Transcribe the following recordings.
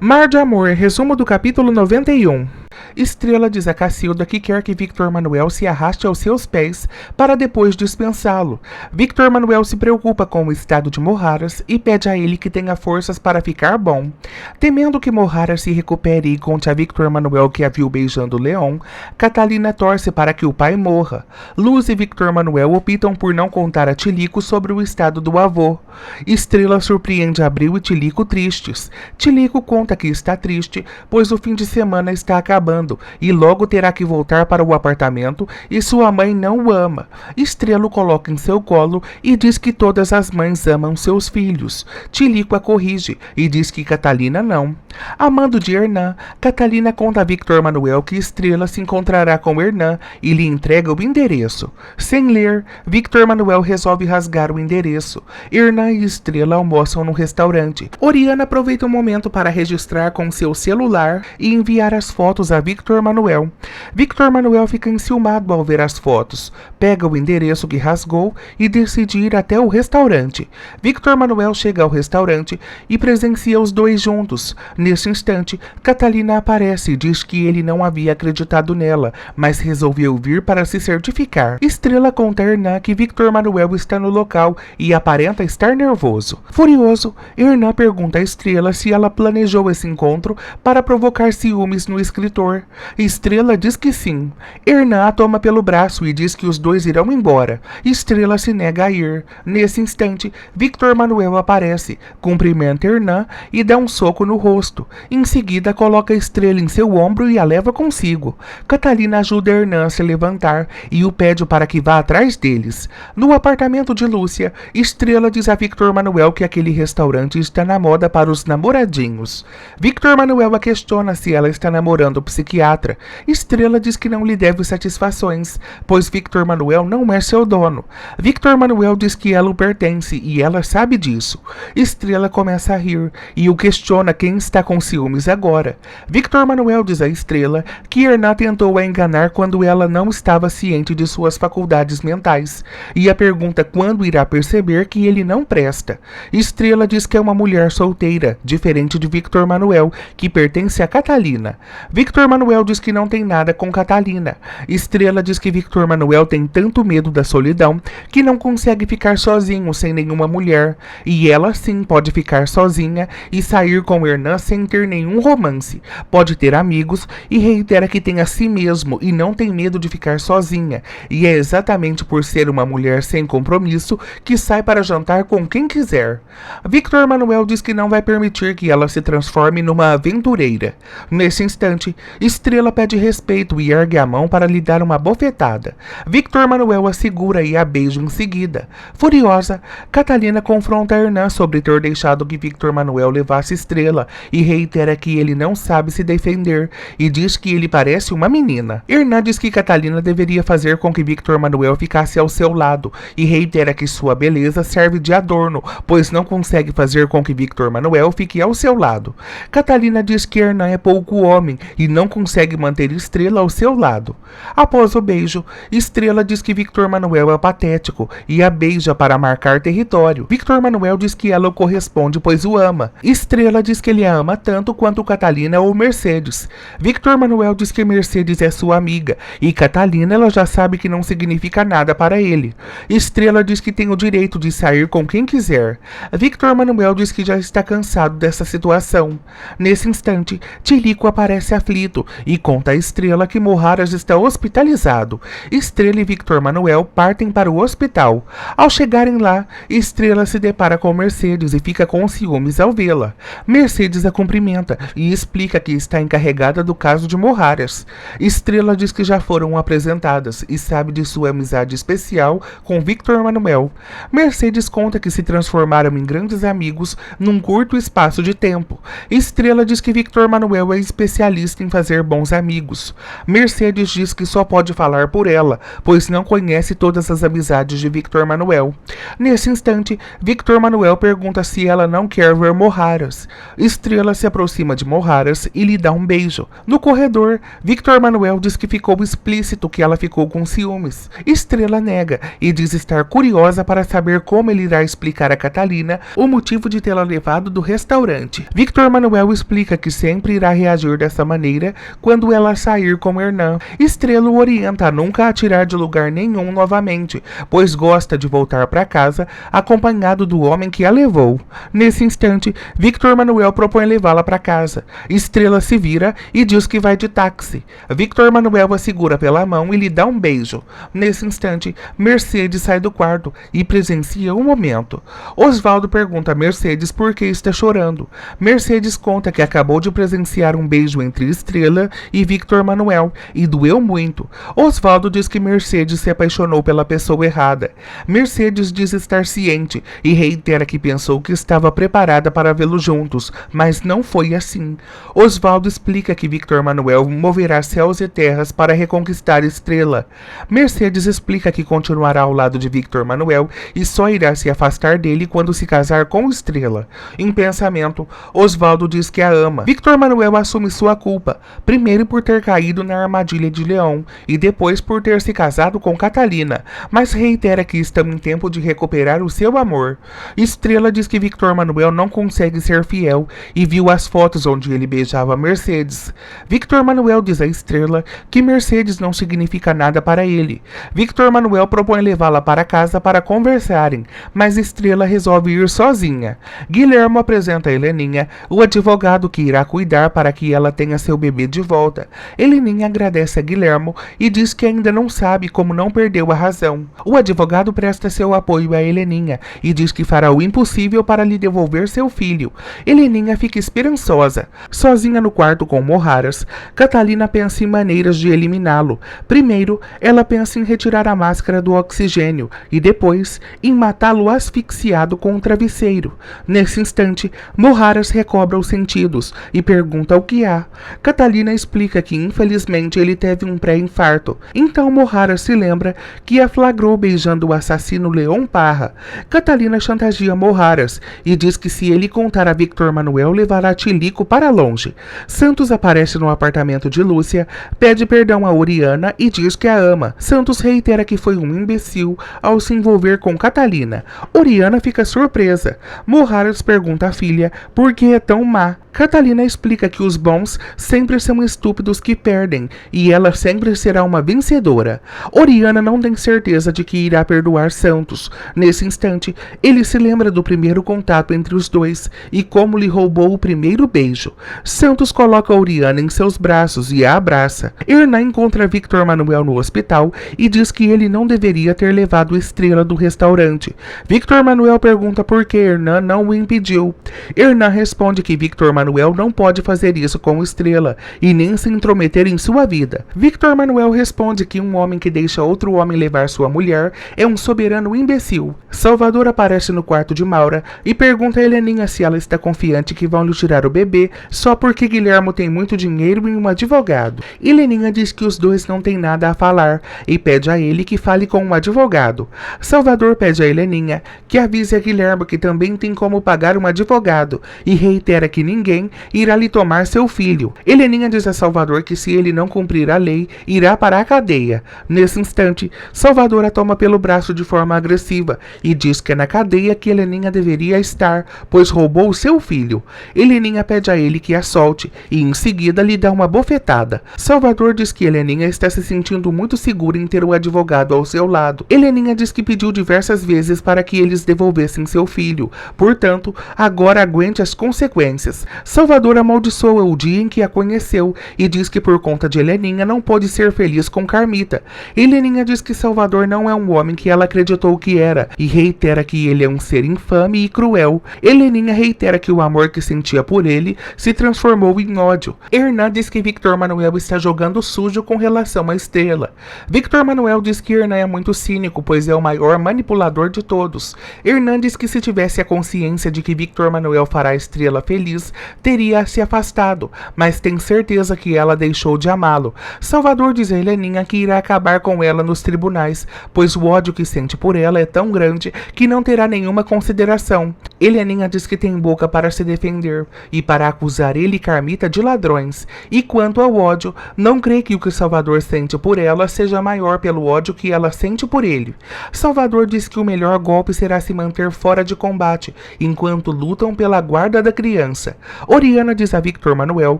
Mar de Amor, resumo do capítulo 91. Estrela diz a Cacilda que quer que Victor Manuel se arraste aos seus pés para depois dispensá-lo. Victor Manuel se preocupa com o estado de Moharas e pede a ele que tenha forças para ficar bom. Temendo que Moharas se recupere e conte a Victor Manuel que a viu beijando Leon, Catalina torce para que o pai morra. Luz e Victor Manuel optam por não contar a Tilico sobre o estado do avô. Estrela surpreende Abril e Tilico tristes. Tilico conta que está triste, pois o fim de semana está acabando e logo terá que voltar para o apartamento e sua mãe não o ama. Estrela o coloca em seu colo e diz que todas as mães amam seus filhos. Tilico a corrige e diz que Catalina não. Amando de Hernan, Catalina conta a Victor Manuel que Estrela se encontrará com Hernan e lhe entrega o endereço. Sem ler, Victor Manuel resolve rasgar o endereço. Hernan e Estrela almoçam no restaurante. Oriana aproveita o momento para registrar com seu celular e enviar as fotos a Victor Manuel. Victor Manuel fica enciumado ao ver as fotos, pega o endereço que rasgou e decide ir até o restaurante. Victor Manuel chega ao restaurante e presencia os dois juntos. Nesse instante, Catalina aparece e diz que ele não havia acreditado nela, mas resolveu vir para se certificar. Estrela conta a Hernan que Victor Manuel está no local e aparenta estar nervoso. Furioso, Hernan pergunta a Estrela se ela planejou esse encontro para provocar ciúmes no escritor. Estrela diz que sim. Hernan a toma pelo braço e diz que os dois irão embora. Estrela se nega a ir. Nesse instante, Victor Manuel aparece, cumprimenta Hernan e dá um soco no rosto. Em seguida, coloca Estrela em seu ombro e a leva consigo. Catalina ajuda Hernan a se levantar e o pede para que vá atrás deles. No apartamento de Lúcia, Estrela diz a Victor Manuel que aquele restaurante está na moda para os namoradinhos. Victor Manuel a questiona se ela está namorando o psiquiatra. Estrela diz que não lhe deve satisfações, pois Victor Manuel não é seu dono. Victor Manuel diz que ela o pertence e ela sabe disso. Estrela começa a rir e o questiona quem está com ciúmes agora. Victor Manuel diz a Estrela que Hernan tentou a enganar quando ela não estava ciente de suas faculdades mentais e a pergunta quando irá perceber que ele não presta. Estrela diz que é uma mulher solteira, diferente de Victor Manuel, que pertence a Catalina. Victor Manuel diz que não tem nada com Catalina. Estrela diz que Victor Manuel tem tanto medo da solidão que não consegue ficar sozinho sem nenhuma mulher, e ela sim pode ficar sozinha e sair com Hernan sem ter nenhum romance. Pode ter amigos e reitera que tem a si mesmo e não tem medo de ficar sozinha, e é exatamente por ser uma mulher sem compromisso que sai para jantar com quem quiser. Victor Manuel diz que não vai permitir que ela se transforme numa aventureira. Nesse instante, Estrela pede respeito e ergue a mão para lhe dar uma bofetada. Victor Manuel a segura e a beija em seguida. Furiosa, Catalina confronta Hernan sobre ter deixado que Victor Manuel levasse Estrela e reitera que ele não sabe se defender e diz que ele parece uma menina. Hernan diz que Catalina deveria fazer com que Victor Manuel ficasse ao seu lado e reitera que sua beleza serve de adorno, pois não consegue fazer com que Victor Manuel fique ao seu lado. Catalina diz que Hernan é pouco homem e não consegue manter Estrela ao seu lado. Após o beijo, Estrela diz que Victor Manuel é patético e a beija para marcar território. Victor Manuel diz que ela o corresponde pois o ama. Estrela diz que ele a ama tanto quanto Catalina ou Mercedes. Victor Manuel diz que Mercedes é sua amiga e Catalina ela já sabe que não significa nada para ele. Estrela diz que tem o direito de sair com quem quiser. Victor Manuel diz que já está cansado dessa situação. Nesse instante, Tilico aparece aflito e conta a Estrela que Moharas está hospitalizado. Estrela e Victor Manuel partem para o hospital. Ao chegarem lá, Estrela se depara com Mercedes e fica com ciúmes ao vê-la. Mercedes a cumprimenta e explica que está encarregada do caso de Moharas. Estrela diz que já foram apresentadas e sabe de sua amizade especial com Victor Manuel. Mercedes conta que se transformaram em grandes amigos num curto espaço de tempo. Estrela diz que Victor Manuel é especialista em fazer fazer bons amigos. Mercedes diz que só pode falar por ela, pois não conhece todas as amizades de Victor Manuel. Nesse instante, Victor Manuel pergunta se ela não quer ver Moharas. Estrela se aproxima de Moharas e lhe dá um beijo. No corredor, Victor Manuel diz que ficou explícito que ela ficou com ciúmes. Estrela nega e diz estar curiosa para saber como ele irá explicar a Catalina o motivo de tê-la levado do restaurante. Victor Manuel explica que sempre irá reagir dessa maneira quando ela sair com Hernan. Estrela o orienta a nunca a tirar de lugar nenhum novamente, pois gosta de voltar para casa acompanhado do homem que a levou. Nesse instante, Victor Manuel propõe levá-la para casa. Estrela se vira e diz que vai de táxi. Victor Manuel a segura pela mão e lhe dá um beijo. Nesse instante, Mercedes sai do quarto e presencia o momento. Osvaldo pergunta a Mercedes por que está chorando. Mercedes conta que acabou de presenciar um beijo entre Estrela e Victor Manuel e doeu muito. Osvaldo diz que Mercedes se apaixonou pela pessoa errada. Mercedes diz estar ciente e reitera que pensou que estava preparada para vê-lo juntos, mas não foi assim. Osvaldo explica que Victor Manuel moverá céus e terras para reconquistar Estrela. Mercedes explica que continuará ao lado de Victor Manuel e só irá se afastar dele quando se casar com Estrela. Em pensamento, Osvaldo diz que a ama. Victor Manuel assume sua culpa, primeiro por ter caído na armadilha de Leão e depois por ter se casado com Catalina, mas reitera que estão em tempo de recuperar o seu amor. Estrela diz que Victor Manuel não consegue ser fiel e viu as fotos onde ele beijava Mercedes. Victor Manuel diz a Estrela que Mercedes não significa nada para ele. Victor Manuel propõe levá-la para casa para conversarem, mas Estrela resolve ir sozinha. Guilhermo apresenta a Heleninha, o advogado que irá cuidar para que ela tenha seu bebê de volta. Heleninha agradece a Guilhermo e diz que ainda não sabe como não perdeu a razão. O advogado presta seu apoio a Heleninha e diz que fará o impossível para lhe devolver seu filho. Heleninha fica esperançosa. Sozinha no quarto com Moharas, Catalina pensa em maneiras de eliminá-lo. Primeiro, ela pensa em retirar a máscara do oxigênio e depois em matá-lo asfixiado com um travesseiro. Nesse instante, Moharas recobra os sentidos e pergunta o que há. Catalina explica que infelizmente ele teve um pré-infarto. Então Moharas se lembra que a flagrou beijando o assassino Leon Parra. Catalina chantageia Moharas e diz que se ele contar a Victor Manuel levará Tilico para longe. Santos aparece no apartamento de Lúcia, pede perdão a Oriana e diz que a ama. Santos reitera que foi um imbecil ao se envolver com Catalina. Oriana fica surpresa. Moharas pergunta à filha por que é tão má. Catalina explica que os bons sempre são estúpidos que perdem e ela sempre será uma vencedora. Oriana não tem certeza de que irá perdoar Santos. Nesse instante, ele se lembra do primeiro contato entre os dois e como lhe roubou o primeiro beijo. Santos coloca Oriana em seus braços e a abraça. Hernan encontra Victor Manuel no hospital e diz que ele não deveria ter levado Estrela do restaurante. Victor Manuel pergunta por que Hernan não o impediu. Hernan responde que Victor Manuel não pode fazer isso com Estrela e nem se intrometer em sua vida. Victor Manuel responde que um homem que deixa outro homem levar sua mulher é um soberano imbecil. Salvador aparece no quarto de Maura e pergunta a Heleninha se ela está confiante que vão lhe tirar o bebê só porque Guilhermo tem muito dinheiro e um advogado. Heleninha diz que os dois não têm nada a falar e pede a ele que fale com um advogado. Salvador pede a Heleninha que avise a Guilhermo que também tem como pagar um advogado e reitera que ninguém irá lhe tomar seu filho. Heleninha diz a Salvador que se ele não cumprir a lei, irá para a cadeia. Nesse instante, Salvador a toma pelo braço de forma agressiva e diz que é na cadeia que Heleninha deveria estar, pois roubou seu filho. Heleninha pede a ele que a solte e em seguida lhe dá uma bofetada. Salvador diz que Heleninha está se sentindo muito segura em ter o advogado ao seu lado. Heleninha diz que pediu diversas vezes para que eles devolvessem seu filho, portanto, agora aguente as consequências. Salvador amaldiçoa o dia em que a conheceu e diz que por conta de Heleninha não pode ser feliz com Carmita. Heleninha diz que Salvador não é um homem que ela acreditou que era e reitera que ele é um ser infame e cruel. Heleninha reitera que o amor que sentia por ele se transformou em ódio. Hernan diz que Victor Manuel está jogando sujo com relação à Estrela. Victor Manuel diz que Hernan é muito cínico, pois é o maior manipulador de todos. Hernan diz que se tivesse a consciência de que Victor Manuel fará a Estrela feliz, teria se afastado, mas tem certeza que ela deixou de amá-lo. Salvador diz a Heleninha que irá acabar com ela nos tribunais, pois o ódio que sente por ela é tão grande que não terá nenhuma consideração. Heleninha diz que tem boca para se defender e para acusar ele e Carmita de ladrões, e quanto ao ódio, não crê que o que Salvador sente por ela seja maior pelo ódio que ela sente por ele. Salvador diz que o melhor golpe será se manter fora de combate, enquanto lutam pela guarda da criança. Oriana diz a Victor Manuel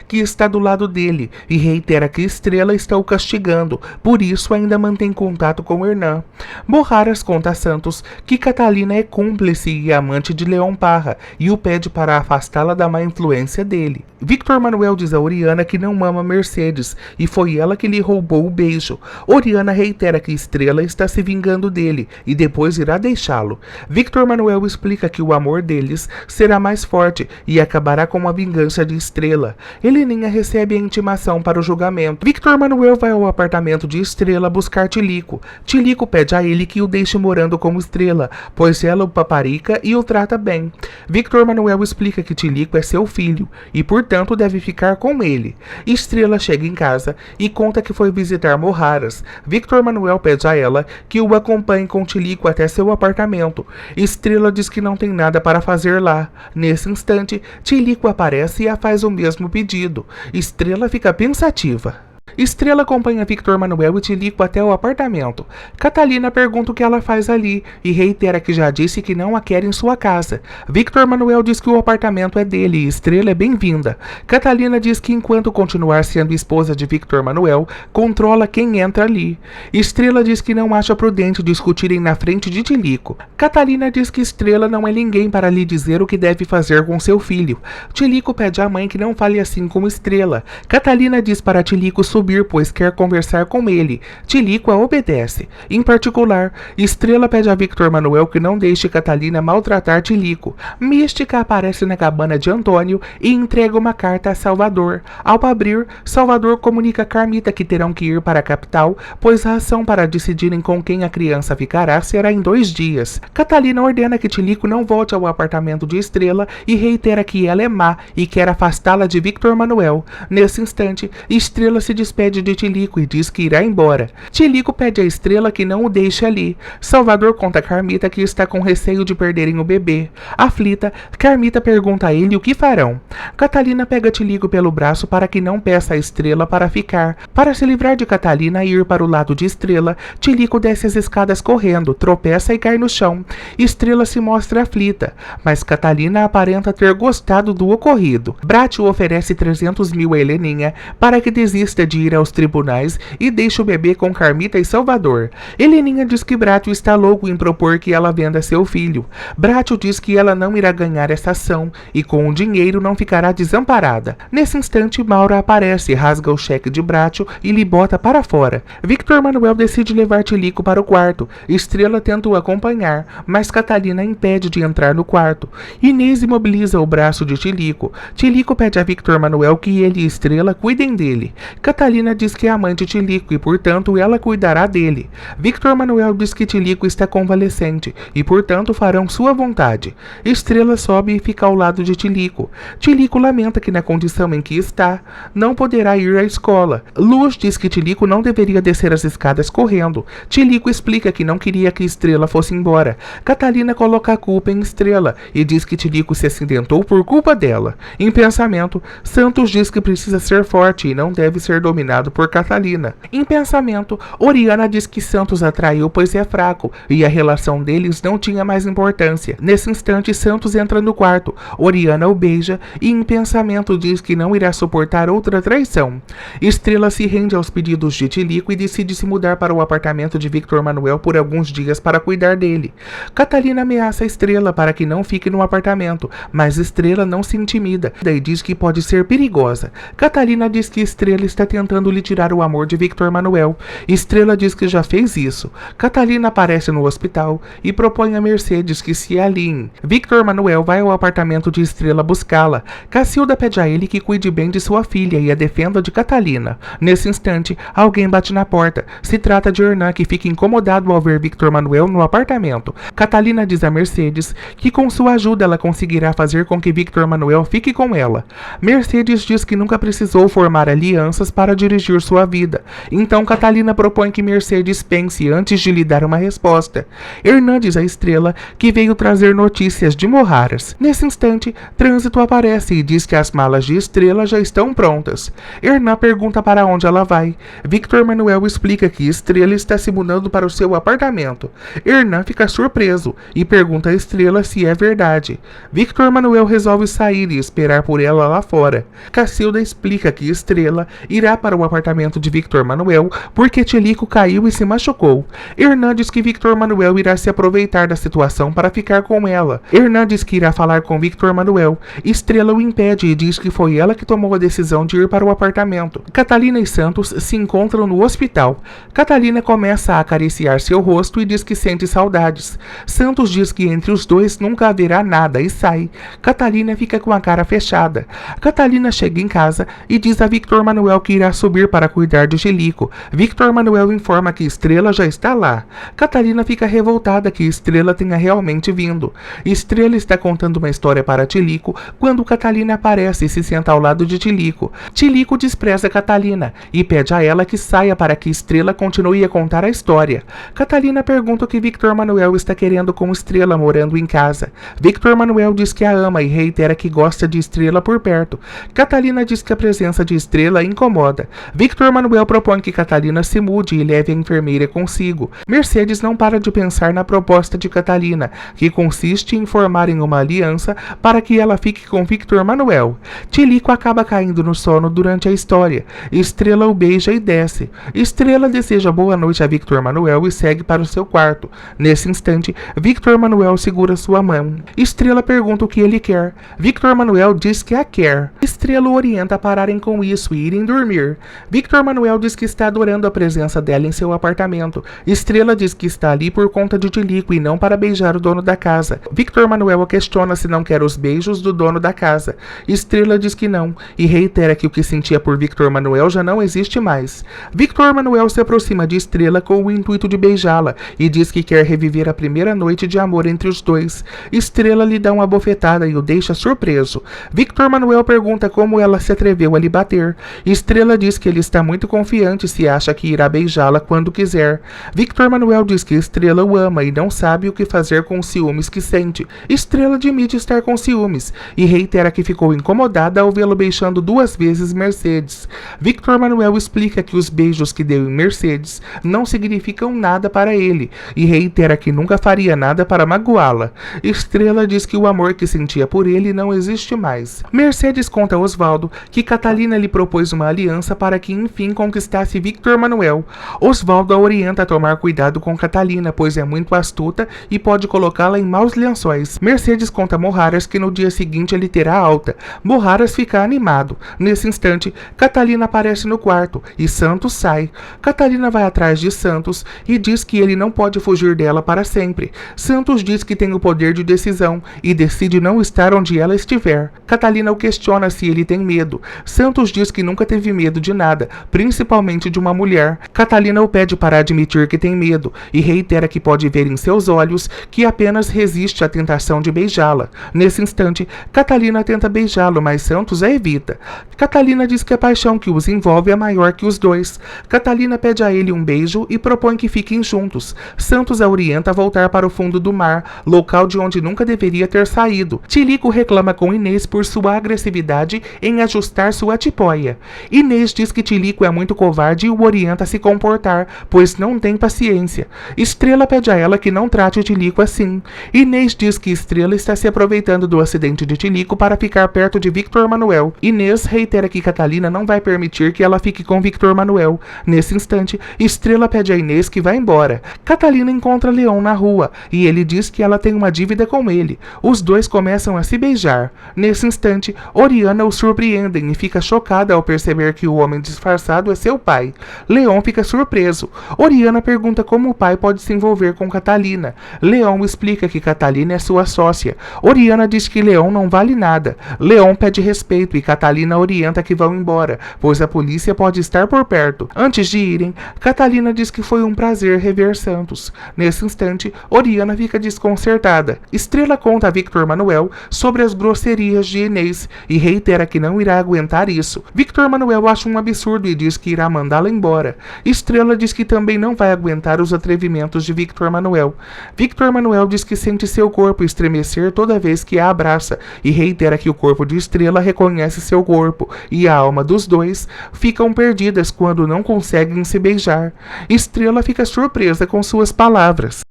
que está do lado dele e reitera que Estrela está o castigando, por isso ainda mantém contato com Hernan. Moraras conta a Santos que Catalina é cúmplice e amante de Leon Parra e o pede para afastá-la da má influência dele. Victor Manuel diz a Oriana que não ama Mercedes e foi ela que lhe roubou o beijo. Oriana reitera que Estrela está se vingando dele e depois irá deixá-lo. Victor Manuel explica que o amor deles será mais forte e acabará com a vingança de Estrela. Heleninha recebe a intimação para o julgamento. Victor Manuel vai ao apartamento de Estrela buscar Tilico. Tilico pede a ele que o deixe morando com Estrela, pois ela o paparica e o trata bem. Victor Manuel explica que Tilico é seu filho e, portanto, deve ficar com ele. Estrela chega em casa e conta que foi visitar Moraras. Victor Manuel pede a ela que o acompanhe com Tilico até seu apartamento. Estrela diz que não tem nada para fazer lá. Nesse instante, Tilico aparece e a faz o mesmo pedido. Estrela fica pensativa. Estrela acompanha Victor Manuel e Tilico até o apartamento. Catalina pergunta o que ela faz ali e reitera que já disse que não a quer em sua casa. Victor Manuel diz que o apartamento é dele e Estrela é bem-vinda. Catalina diz que enquanto continuar sendo esposa de Victor Manuel, controla quem entra ali. Estrela diz que não acha prudente discutirem na frente de Tilico. Catalina diz que Estrela não é ninguém para lhe dizer o que deve fazer com seu filho. Tilico pede à mãe que não fale assim com Estrela. Catalina diz para Tilico subir, pois quer conversar com ele. Tilico a obedece. Em particular, Estrela pede a Victor Manuel que não deixe Catalina maltratar Tilico. Mística aparece na cabana de Antônio e entrega uma carta a Salvador. Ao abrir, Salvador comunica a Carmita que terão que ir para a capital, pois a ação para decidirem com quem a criança ficará será em 2 dias. Catalina ordena que Tilico não volte ao apartamento de Estrela e reitera que ela é má e quer afastá-la de Victor Manuel. Nesse instante, Estrela se despede de Tilico e diz que irá embora. Tilico pede a Estrela que não o deixe ali. Salvador conta a Carmita que está com receio de perderem o bebê. Aflita, Carmita pergunta a ele o que farão. Catalina pega Tilico pelo braço para que não peça a Estrela para ficar. Para se livrar de Catalina e ir para o lado de Estrela, Tilico desce as escadas correndo, tropeça e cai no chão. Estrela se mostra aflita, mas Catalina aparenta ter gostado do ocorrido. Bratio oferece 300 mil a Heleninha para que desista de ir aos tribunais e deixa o bebê com Carmita e Salvador. Heleninha diz que Bratio está louco em propor que ela venda seu filho. Bratio diz que ela não irá ganhar essa ação e com o dinheiro não ficará desamparada. Nesse instante, Maura aparece, rasga o cheque de Bratio e lhe bota para fora. Victor Manuel decide levar Tilico para o quarto. Estrela tenta o acompanhar, mas Catalina impede de entrar no quarto. Inês imobiliza o braço de Tilico. Tilico pede a Victor Manuel que ele e Estrela cuidem dele. Catalina diz que é a mãe de Tilico e, portanto, ela cuidará dele. Victor Manuel diz que Tilico está convalescente e, portanto, farão sua vontade. Estrela sobe e fica ao lado de Tilico. Tilico lamenta que, na condição em que está, não poderá ir à escola. Luz diz que Tilico não deveria descer as escadas correndo. Tilico explica que não queria que Estrela fosse embora. Catalina coloca a culpa em Estrela e diz que Tilico se acidentou por culpa dela. Em pensamento, Santos diz que precisa ser forte e não deve ser dominado por Catalina. Em pensamento, Oriana diz que Santos a traiu pois é fraco e a relação deles não tinha mais importância. Nesse instante, Santos entra no quarto. Oriana o beija e em pensamento diz que não irá suportar outra traição. Estrela se rende aos pedidos de Tilico e decide se mudar para o apartamento de Victor Manuel por alguns dias para cuidar dele. Catalina ameaça Estrela para que não fique no apartamento, mas Estrela não se intimida e diz que pode ser perigosa. Catalina diz que Estrela está tentando tentando lhe tirar o amor de Victor Manuel. Estrela diz que já fez isso. Catalina aparece no hospital e propõe a Mercedes que se alinhe. Victor Manuel vai ao apartamento de Estrela buscá-la. Cacilda pede a ele que cuide bem de sua filha e a defenda de Catalina. Nesse instante, alguém bate na porta. Se trata de Hernan, que fica incomodado ao ver Victor Manuel no apartamento. Catalina diz a Mercedes que com sua ajuda ela conseguirá fazer com que Victor Manuel fique com ela. Mercedes diz que nunca precisou formar alianças para dirigir sua vida. Então Catalina propõe que Mercedes pense antes de lhe dar uma resposta. Hernan diz a Estrela que veio trazer notícias de Moraras. Nesse instante, Trânsito aparece e diz que as malas de Estrela já estão prontas. Hernan pergunta para onde ela vai. Victor Manuel explica que Estrela está se mudando para o seu apartamento. Hernan fica surpreso e pergunta a Estrela se é verdade. Victor Manuel resolve sair e esperar por ela lá fora. Cacilda explica que Estrela irá para o apartamento de Victor Manuel porque Tilico caiu e se machucou. Hernan diz que Victor Manuel irá se aproveitar da situação para ficar com ela. Hernan diz que irá falar com Victor Manuel. Estrela o impede e diz que foi ela que tomou a decisão de ir para o apartamento. Catalina e Santos se encontram no hospital. Catalina começa a acariciar seu rosto e diz que sente saudades. Santos diz que entre os dois nunca haverá nada e sai. Catalina fica com a cara fechada. Catalina chega em casa e diz a Victor Manuel que irá subir para cuidar de Tilico. Victor Manuel informa que Estrela já está lá. Catalina fica revoltada que Estrela tenha realmente vindo. Estrela está contando uma história para Tilico quando Catalina aparece e se senta ao lado de Tilico. Tilico despreza Catalina e pede a ela que saia para que Estrela continue a contar a história. Catalina pergunta o que Victor Manuel está querendo com Estrela morando em casa. Victor Manuel diz que a ama e reitera que gosta de Estrela por perto. Catalina diz que a presença de Estrela incomoda. Victor Manuel propõe que Catalina se mude e leve a enfermeira consigo. Mercedes não para de pensar na proposta de Catalina, que consiste em formarem uma aliança para que ela fique com Victor Manuel. Tilico acaba caindo no sono durante a história. Estrela o beija e desce. Estrela deseja boa noite a Victor Manuel e segue para o seu quarto. Nesse instante, Victor Manuel segura sua mão. Estrela pergunta o que ele quer. Victor Manuel diz que a quer. Estrela o orienta a pararem com isso e irem dormir. Victor Manuel diz que está adorando a presença dela em seu apartamento. Estrela diz que está ali por conta de Tilico e não para beijar o dono da casa. Victor Manuel a questiona se não quer os beijos do dono da casa. Estrela diz que não e reitera que o que sentia por Victor Manuel já não existe mais. Victor Manuel se aproxima de Estrela com o intuito de beijá-la e diz que quer reviver a primeira noite de amor entre os dois. Estrela lhe dá uma bofetada e o deixa surpreso. Victor Manuel pergunta como ela se atreveu a lhe bater. Estrela diz que ele está muito confiante se acha que irá beijá-la quando quiser. Victor Manuel diz que Estrela o ama e não sabe o que fazer com os ciúmes que sente. Estrela admite estar com ciúmes e reitera que ficou incomodada ao vê-lo beijando 2 vezes Mercedes. Victor Manuel explica que os beijos que deu em Mercedes não significam nada para ele e reitera que nunca faria nada para magoá-la. Estrela diz que o amor que sentia por ele não existe mais. Mercedes conta a Osvaldo que Catalina lhe propôs uma aliança para que enfim conquistasse Victor Manuel. Osvaldo a orienta a tomar cuidado com Catalina, pois é muito astuta e pode colocá-la em maus lençóis. Mercedes conta a Moraras que no dia seguinte ele terá alta. Moraras fica animado. Nesse instante, Catalina aparece no quarto e Santos sai. Catalina vai atrás de Santos e diz que ele não pode fugir dela para sempre. Santos diz que tem o poder de decisão e decide não estar onde ela estiver. Catalina o questiona se ele tem medo. Santos diz que nunca teve medo de nada, principalmente de uma mulher. Catalina o pede para admitir que tem medo e reitera que pode ver em seus olhos que apenas resiste à tentação de beijá-la. Nesse instante, Catalina tenta beijá-lo, mas Santos a evita. Catalina diz que a paixão que os envolve é maior que os dois. Catalina pede a ele um beijo e propõe que fiquem juntos. Santos a orienta a voltar para o fundo do mar, local de onde nunca deveria ter saído. Tilico reclama com Inês por sua agressividade em ajustar sua tipóia. Inês diz que Tilico é muito covarde e o orienta a se comportar, pois não tem paciência. Estrela pede a ela que não trate Tilico assim. Inês diz que Estrela está se aproveitando do acidente de Tilico para ficar perto de Victor Manuel. Inês reitera que Catalina não vai permitir que ela fique com Victor Manuel. Nesse instante, Estrela pede a Inês que vá embora. Catalina encontra Leon na rua e ele diz que ela tem uma dívida com ele. Os dois começam a se beijar. Nesse instante, Oriana o surpreendem e fica chocada ao perceber que que o homem disfarçado é seu pai. Leon fica surpreso. Oriana pergunta como o pai pode se envolver com Catalina. Leon explica que Catalina é sua sócia. Oriana diz que Leon não vale nada. Leon pede respeito e Catalina orienta que vão embora, pois a polícia pode estar por perto. Antes de irem, Catalina diz que foi um prazer rever Santos. Nesse instante, Oriana fica desconcertada. Estrela conta a Victor Manuel sobre as grosserias de Inês e reitera que não irá aguentar isso. Victor Manuel acha um absurdo e diz que irá mandá-la embora. Estrela diz que também não vai aguentar os atrevimentos de Victor Manuel. Victor Manuel diz que sente seu corpo estremecer toda vez que a abraça e reitera que o corpo de Estrela reconhece seu corpo e a alma dos dois ficam perdidas quando não conseguem se beijar. Estrela fica surpresa com suas palavras.